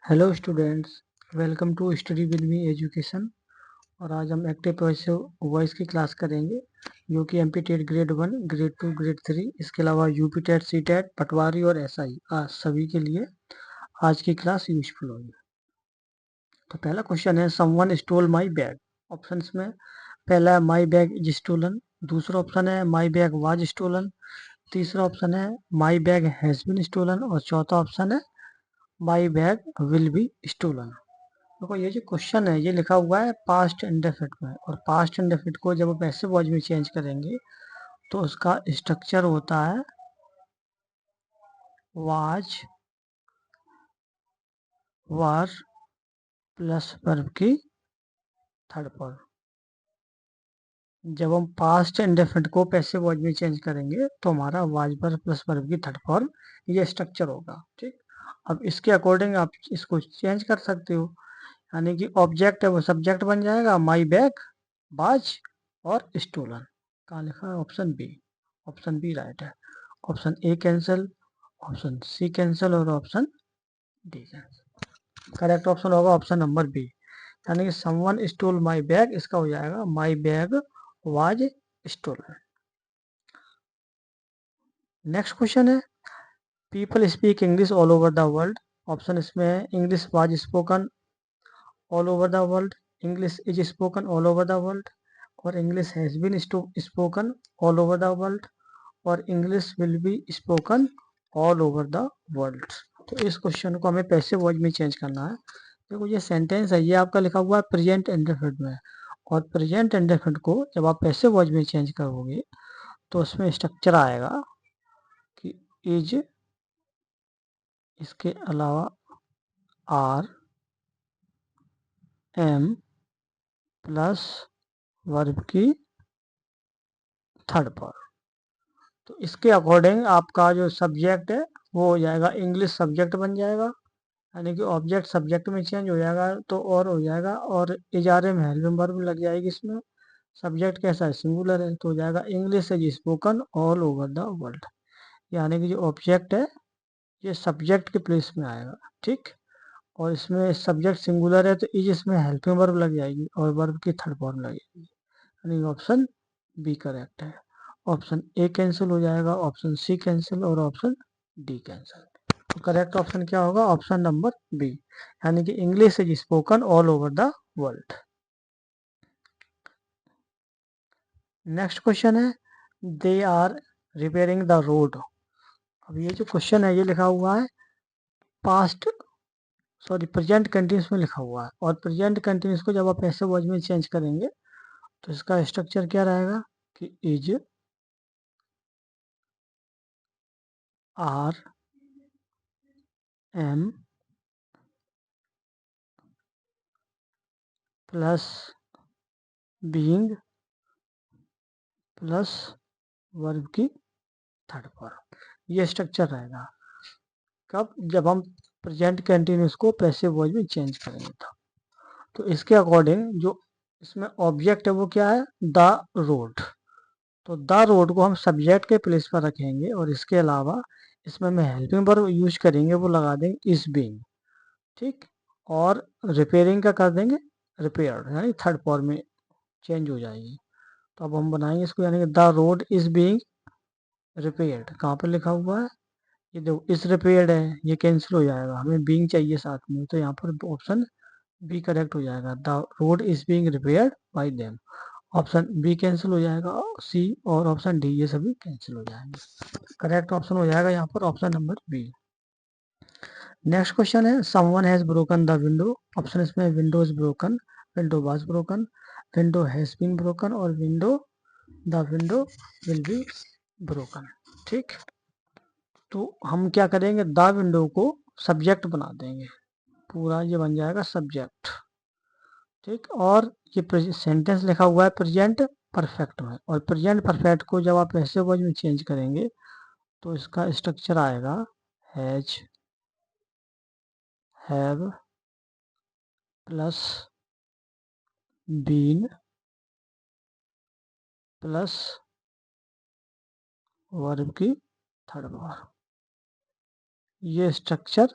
Hello students, welcome to study with me education. और आज हम एक्टिव वॉइस की क्लास करेंगे जो कि MP TET grade 1, grade 2, grade 3, इसके अलावा UP TET, C TET, Patwari और एसआई आज सभी के लिए आज की क्लास यूजफुल होगी। तो पहला क्वेश्चन है someone stole my bag. Options में पहला है माई बैग इज स्टोलन, दूसरा ऑप्शन है माई बैग वाज स्टोलन, तीसरा ऑप्शन है my bag has been stolen और चौथा ऑप्शन है my bag will be stolen. देखो ये जो क्वेश्चन है ये लिखा हुआ है पास्ट इंडेफिनिट में, और पास्ट इंडेफिनिट को जब आप ऐसे वॉइस में चेंज करेंगे तो उसका स्ट्रक्चर होता है वाज वर प्लस वर्ब की थर्ड फॉर्म। जब हम पास्ट इंडेफिनिट को पैसिव वॉइस में चेंज करेंगे तो हमारा वाज वर प्लस वर्ब की थर्ड फॉर्म ये स्ट्रक्चर होगा। ठीक, अब इसके अकॉर्डिंग आप इसको चेंज कर सकते हो, यानी कि ऑब्जेक्ट है वो सब्जेक्ट बन जाएगा माई बैग, बाज और स्टोलन। कहाँ लिखा है? Option B. Option B right है। Option A cancel, option C cancel और option D cancel. Correct option होगा ऑप्शन नंबर बी, यानी कि समवन स्टोल माई बैग, इसका हो जाएगा my bag was stolen. Next question है people speak English all over the world. Option इसमें है English was spoken all over the world, English is spoken all over the world, और English has been spoken all over the world, और English will be spoken all over the world. तो इस question को हमें passive voice में change करना है। देखो ये सेंटेंस है, ये आपका लिखा हुआ है प्रेजेंट इंडेफिनिट में, और प्रेजेंट इंडेफिनिट को जब आप पैसिव वॉइस में चेंज करोगे तो उसमें स्ट्रक्चर आएगा कि इज, इसके अलावा आर, एम प्लस वर्ब की थर्ड फॉर्म। तो इसके अकॉर्डिंग आपका जो सब्जेक्ट है वो हो जाएगा इंग्लिश सब्जेक्ट बन जाएगा, यानी कि ऑब्जेक्ट सब्जेक्ट में चेंज हो जाएगा तो और हो जाएगा, और इजारे में हेल्पिंग वर्ब लग जाएगी इसमें। सब्जेक्ट कैसा है? सिंगुलर है, तो हो जाएगा English is spoken all over the world, यानी कि जो ऑब्जेक्ट है ये सब्जेक्ट के प्लेस में आएगा। ठीक, और इसमें सब्जेक्ट सिंगुलर है तो इज इसमें हेल्पिंग वर्ब लग जाएगी और वर्ब की थर्ड फॉर्म लगेगी, यानी ऑप्शन बी करेक्ट है। ऑप्शन ए कैंसिल हो जाएगा, ऑप्शन सी कैंसिल और ऑप्शन डी कैंसिल। तो करेक्ट ऑप्शन क्या होगा? ऑप्शन नंबर बी, यानी कि English is spoken all over the world. Next question है they are repairing the road. अब ये जो क्वेश्चन है ये लिखा हुआ है पास्ट, सॉरी प्रेजेंट कंटिन्यूस में लिखा हुआ है, और प्रेजेंट कंटिन्यूस को जब आप ऐसे वर्ड में चेंज करेंगे तो इसका स्ट्रक्चर क्या रहेगा कि is, are, am plus being plus verb की थर्ड फॉर्म, ये स्ट्रक्चर रहेगा। कब? जब हम प्रेजेंट कंटिन्यूस को पैसिव वॉइस में चेंज करेंगे तो इसके अकॉर्डिंग जो इसमें ऑब्जेक्ट है वो क्या है? The road. तो द रोड को हम सब्जेक्ट के प्लेस पर रखेंगे, और इसके अलावा इसमें हम हेल्पिंग वर्ब यूज करेंगे, वो लगा देंगे इज बीइंग। ठीक, और रिपेयरिंग का कर देंगे रिपेयर्ड, यानी थर्ड फॉर्म में चेंज हो जाएगी। तो अब हम बनाएंगे इसको, यानी कि the road is being repaired. कहाँ पर लिखा हुआ है? ये देखो इस रिपेयर्ड है, ये कैंसिल हो जाएगा, हमें बीइंग चाहिए साथ में, तो यहाँ पर ऑप्शन बी करेक्ट हो जाएगा, the road is being repaired by them. Option B cancel हो जाएगा, सी और ऑप्शन डी ये सभी कैंसिल हो जाएंगे। करेक्ट ऑप्शन हो जाएगा यहाँ पर option number B. Next question है someone has broken the window. Option इसमें window is broken, window was broken, window has been broken और window, the window will be broken. ठीक, तो हम क्या करेंगे? द विंडो को सब्जेक्ट बना देंगे, पूरा ये बन जाएगा सब्जेक्ट। ठीक, और ये सेंटेंस लिखा हुआ है प्रेजेंट परफेक्ट में, और प्रेजेंट परफेक्ट को जब आप ऐसे वर्ड में चेंज करेंगे तो इसका स्ट्रक्चर आएगा has, have plus been plus verb की थर्ड फॉर्म, ये स्ट्रक्चर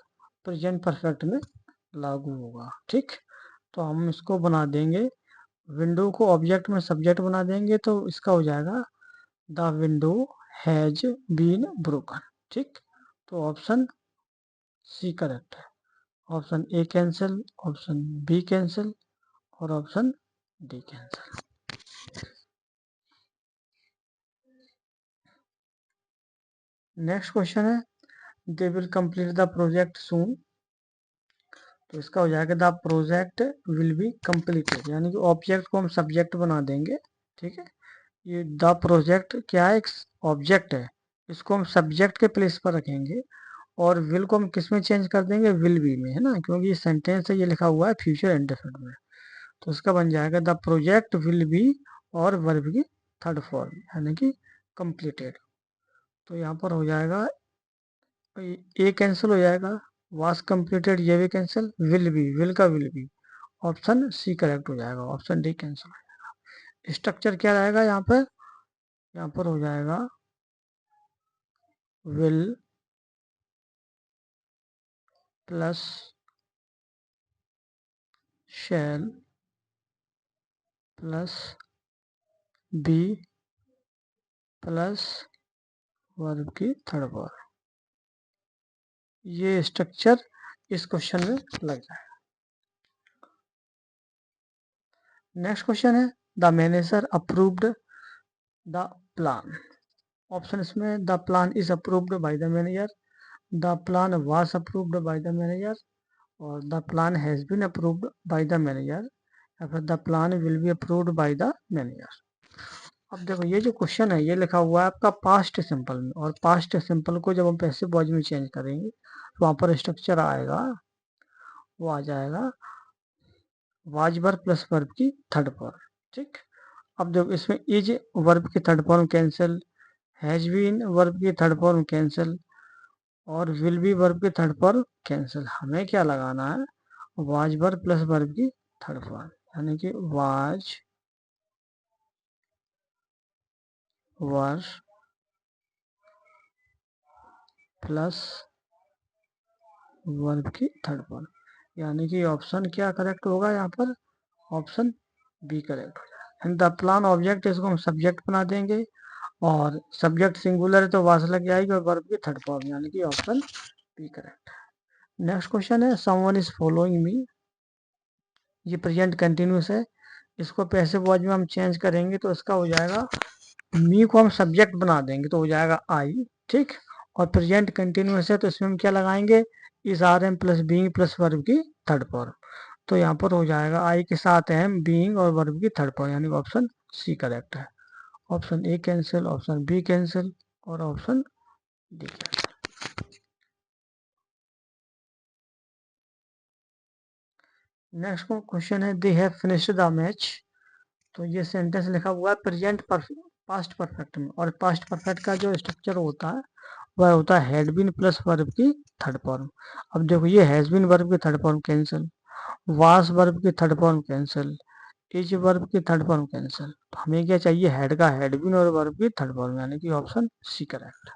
प्रेजेंट परफेक्ट में लागू होगा। ठीक, तो हम इसको बना देंगे, विंडो को ऑब्जेक्ट में सब्जेक्ट बना देंगे, तो इसका हो जाएगा the window has been broken. ठीक, तो ऑप्शन सी करेक्ट है। Option A cancel, option B cancel और option D cancel. Next question है they will complete the project soon. तो इसका हो जाएगा the project will be completed, यानी कि ऑब्जेक्ट को हम सब्जेक्ट बना देंगे। ठीक है, ये द प्रोजेक्ट क्या है, एक ऑब्जेक्ट है, इसको हम सब्जेक्ट के प्लेस पर रखेंगे और विल को हम किस में चेंज कर देंगे, विल बी में, है ना, क्योंकि ये सेंटेंस है, ये लिखा हुआ है फ्यूचर इंडेफिनिट में। तो इसका बन जाएगा द प्रोजेक्ट विल बी और वर्ब की थर्ड फॉर्म यानी कि कंप्लीटेड। तो यहाँ पर हो जाएगा ए कैंसिल हो जाएगा, वाज कंप्लीटेड ये भी कैंसिल, विल बी, विल का will be, option C correct हो जाएगा, ऑप्शन डी कैंसिल हो जाएगा। स्ट्रक्चर क्या रहेगा यहाँ पर, यहाँ पर हो जाएगा will plus shall plus be plus verb की थर्ड फॉर्म। ये स्ट्रक्चर इस क्वेश्चन में लग जाएगा। नेक्स्ट क्वेश्चन है the manager approved the plan. Option इसमें the plan is approved by the manager, the plan was approved by the manager और the plan has been approved by the manager या फिर the plan will be approved by the manager. अब देखो ये जो question है ये लिखा हुआ है आपका पास्ट सिंपल में, और पास्ट सिंपल को जब हम पैसिव वॉइस में चेंज करेंगे तो वहां पर स्ट्रक्चर आएगा, वो आ जाएगा वाज वर्ब प्लस वर्ब की थर्ड फॉर्म। ठीक, अब देखो इसमें इज वर्ब की third form cancel, has been verb की थर्ड फॉर्म कैंसिल और विल बी वर्ब की थर्ड फॉर्म कैंसिल। हमें क्या लगाना है, वाज वर्ब प्लस वर्ब की थर्ड फॉर्म, यानी कि वाज वर्ब प्लस वर्ब की थर्ड फॉर्म, यानी कि ऑप्शन क्या करेक्ट होगा यहाँ पर, ऑप्शन बी करेक्ट हो जाएगा। द प्लान ऑब्जेक्ट इसको हम सब्जेक्ट बना देंगे और सब्जेक्ट सिंगुलर है तो वाज लग जाएगी और वर्ब की थर्ड फॉर्म, यानी कि ऑप्शन बी करेक्ट है। नेक्स्ट क्वेश्चन है समवन इज फॉलोइंग मी। ये प्रेजेंट कंटिन्यूस है, इसको पैसिव वॉइस में हम चेंज करेंगे तो इसका हो जाएगा मी को हम सब्जेक्ट बना देंगे तो हो जाएगा आई। ठीक, और प्रेजेंट कंटिन्यूस है तो इसमें हम क्या लगाएंगे, is are am plus being plus verb की थर्ड फॉर्म। तो यहाँ पर हो जाएगा आई के साथ एम बीइंग और वर्ब की थर्ड फॉर्म, यानी ऑप्शन सी करेक्ट है। Option A cancel, option B cancel और option D cancel. Next question है they have finished the match. तो ये सेंटेंस लिखा हुआ है प्रेजेंट पास्ट परफेक्ट में, और पास्ट परफेक्ट का जो स्ट्रक्चर होता है वह होता है हैड बीन प्लस वर्ब की थर्ड फॉर्म। अब देखो ये हैज बीन वर्ब की third form cancel, was verb की third form cancel, is verb की थर्ड फॉर्म कैंसिल। तो हमें क्या चाहिए, हेड का हेड बीन और वर्ब की थर्ड फॉर्म, यानी कि option C correct.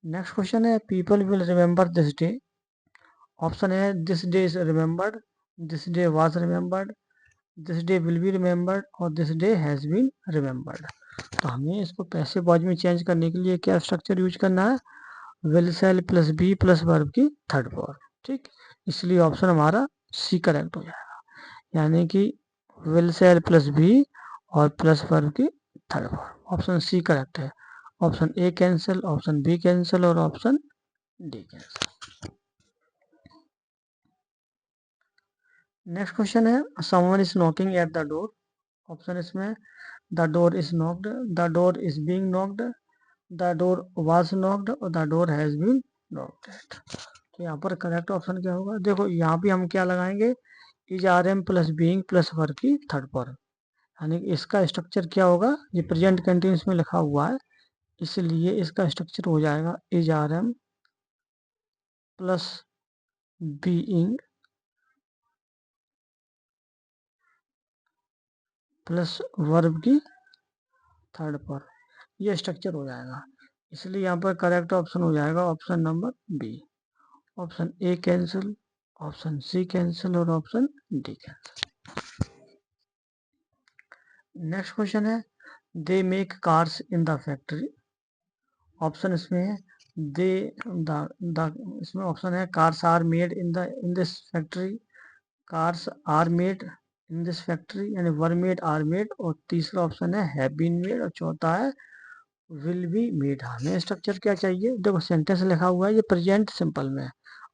Next question है people will remember this day. Option है this day is remembered, this day was remembered, this day will be remembered और this day has been remembered. तो हमें इसको passive voice में change करने के लिए क्या स्ट्रक्चर यूज करना है, will shall plus be plus verb की थर्ड फॉर्म। ठीक, इसलिए ऑप्शन हमारा सी करेक्ट हो जाएगा, यानी कि विल सेल प्लस बी और प्लस वर्ब की third form, option C correct है। Option A cancel, option B cancel और option D cancel. Next question है someone is knocking at the door. Option इसमें the door is knocked, the door is being knocked, the door was knocked और the door has been knocked. तो यहाँ पर correct option क्या होगा, देखो यहाँ पे हम क्या लगाएंगे, is are am plus being plus verb की थर्ड फॉर्म, यानी इसका स्ट्रक्चर क्या होगा, ये प्रेजेंट कंटिन्यूस में लिखा हुआ है इसलिए इसका स्ट्रक्चर हो जाएगा is are am plus being plus verb की थर्ड फॉर्म, ये स्ट्रक्चर हो जाएगा, इसलिए यहाँ पर करेक्ट ऑप्शन हो जाएगा option number B, option A cancel, option C cancel और option D cancel. Next question है they make cars in the factory. Option इसमें है दे इसमें ऑप्शन है cars are made in this factory, cars are made in this factory यानी were made, are made, और तीसरा option है have been made, और चौथा है विल बी मेड। हमें स्ट्रक्चर क्या चाहिए, देखो सेंटेंस लिखा हुआ है ये प्रेजेंट सिंपल में है,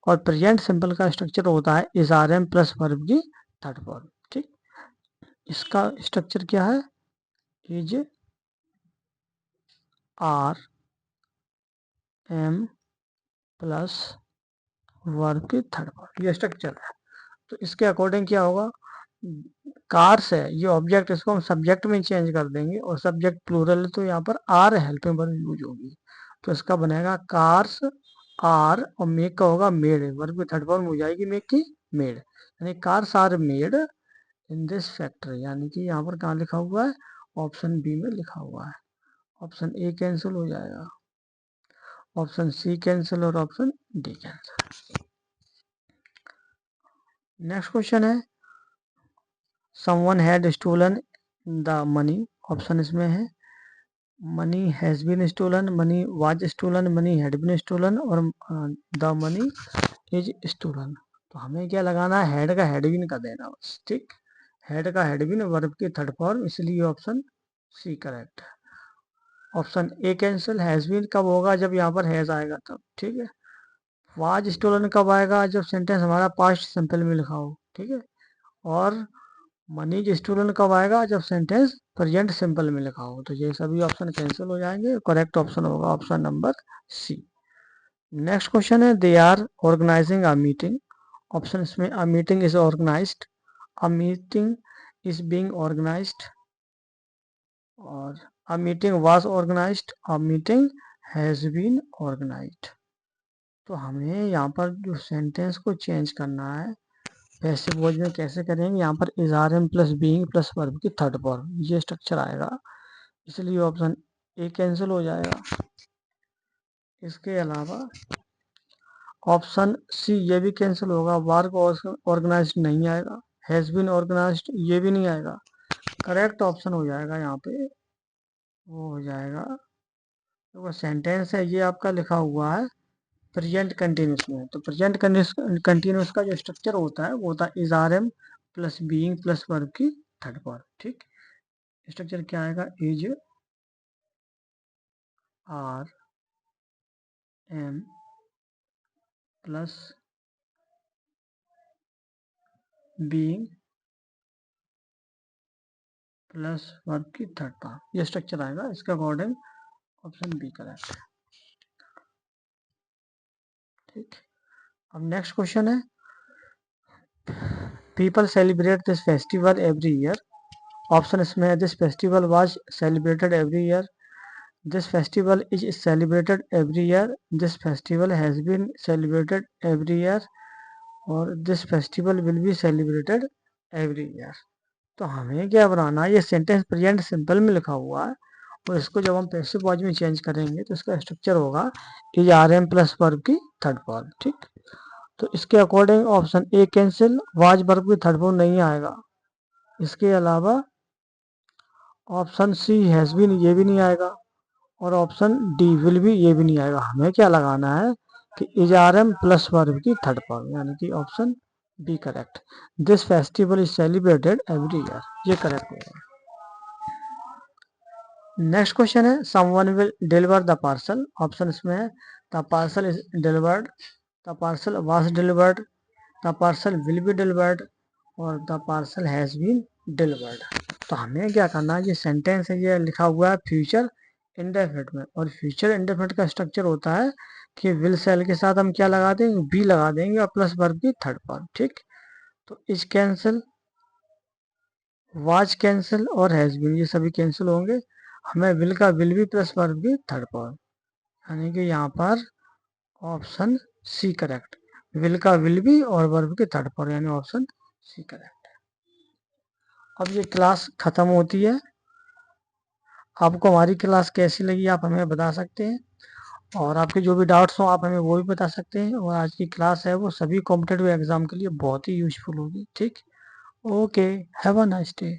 और प्रेजेंट सिंपल का स्ट्रक्चर होता है is are am plus verb की थर्ड फॉर्म। ठीक, इसका स्ट्रक्चर क्या है, is are am plus verb की थर्ड फॉर्म, ये स्ट्रक्चर है। तो इसके अकॉर्डिंग क्या होगा, कार्स है ये ऑब्जेक्ट, इसको हम सब्जेक्ट में चेंज कर देंगे, और सब्जेक्ट प्लूरल है तो यहाँ पर आर हेल्पिंग वर्ब यूज होगी। तो इसका बनेगा कार्स आर, और मेक का होगा मेड, वर्ब की थर्ड फॉर्म हो जाएगी मेक की मेड, यानी cars are made in this factory, यानी कि यहाँ पर कहाँ लिखा हुआ है, ऑप्शन बी में लिखा हुआ है। ऑप्शन ए कैंसिल हो जाएगा, ऑप्शन सी कैंसिल और option D cancel. Next question है someone had stolen the money. Option इसमें है money has been stolen, money was stolen, money had been stolen, और द मनी इज स्टोलन। तो हमें क्या लगाना है, हेड का हेड बीन का देना बस। ठीक, हेड का हेड बीन वर्ब की थर्ड फॉर्म, इसलिए ऑप्शन सी करेक्ट है। Option A cancel, has been कब होगा, जब यहाँ पर हैज आएगा तब। ठीक है, वाज स्टोलन कब आएगा, जब सेंटेंस हमारा पास्ट सिंपल में लिखा हो। ठीक है, और मनी स्टूडेंट कब आएगा, जब सेंटेंस प्रेजेंट सिंपल में लिखा हो। तो ये सभी ऑप्शन कैंसिल हो जाएंगे, करेक्ट ऑप्शन होगा option number C. Next question है they are organising a meeting. Option इसमें a meeting is organised, a meeting is being organised, और a meeting was organised, a meeting has been organised. तो हमें यहाँ पर जो sentence को चेंज करना है पैसिव वॉइस में कैसे करेंगे, यहाँ पर is are am plus being plus verb की थर्ड फॉर्म, ये स्ट्रक्चर आएगा, इसलिए ऑप्शन ए कैंसिल हो जाएगा। इसके अलावा ऑप्शन सी ये भी कैंसिल होगा, वर्क ऑर्गेनाइज्ड नहीं आएगा, हैज बीन ऑर्गेनाइज्ड ये भी नहीं आएगा। करेक्ट ऑप्शन हो जाएगा यहाँ पे, वो हो जाएगा, तो वो सेंटेंस है ये आपका लिखा हुआ है प्रेजेंट कंटिन्यूस में। तो प्रेजेंट कंटिन्यूस का जो स्ट्रक्चर होता है वो होता है is are am plus being plus verb की थर्ड फॉर्म। ठीक, स्ट्रक्चर क्या आएगा, is are am plus being plus verb की थर्ड फॉर्म, ये स्ट्रक्चर आएगा। इसके अकॉर्डिंग ऑप्शन बी करेक्ट है। ठीक, अब नेक्स्ट क्वेश्चन है people celebrate this festival every year. Option इसमें है this festival was celebrated every year, this festival is celebrated every year, this festival has been celebrated every year, और this festival will be celebrated every year. तो हमें क्या बनाना है, ये sentence present simple में लिखा हुआ है, और इसको जब हम पैसिव वॉइस में चेंज करेंगे तो इसका स्ट्रक्चर होगा is are am plus verb की थर्ड फॉर्म। ठीक, तो इसके according option A cancel, was verb की थर्ड फॉर्म नहीं आएगा। इसके अलावा ऑप्शन सी हैज बीन ये भी नहीं आएगा, और ऑप्शन डी विल बी ये भी नहीं आएगा। हमें क्या लगाना है कि is are am plus verb की थर्ड फॉर्म, यानी कि option B correct, this festival is celebrated every year, ये करेक्ट होगा। नेक्स्ट क्वेश्चन है someone will deliver the parcel. Option इसमें है the parcel is delivered, the parcel was delivered, the parcel will be delivered, और the parcel has been delivered. तो हमें क्या करना है, ये सेंटेंस है ये लिखा हुआ है फ्यूचर इंडेफिनिट में, और फ्यूचर इंडेफिनिट का स्ट्रक्चर होता है कि विल सेल के साथ हम क्या लगा देंगे, बी लगा देंगे, और प्लस वर्ब की थर्ड फॉर्म। ठीक, तो इज कैंसिल, वाज कैंसिल और हैज बीन ये सभी कैंसिल होंगे। हमें विल का विल भी प्लस वर्ब की थर्ड फॉर्म, यानी कि यहाँ पर ऑप्शन सी करेक्ट, विल का विल भी और वर्ब की थर्ड फॉर्म, यानी ऑप्शन सी करेक्ट है। अब ये क्लास खत्म होती है, आपको हमारी क्लास कैसी लगी आप हमें बता सकते हैं, और आपके जो भी डाउट्स हों आप हमें वो भी बता सकते हैं, और आज की क्लास है वो सभी कॉम्पिटेटिव एग्ज़ाम के लिए बहुत ही यूज़फुल होगी। ठीक, okay, have a nice day.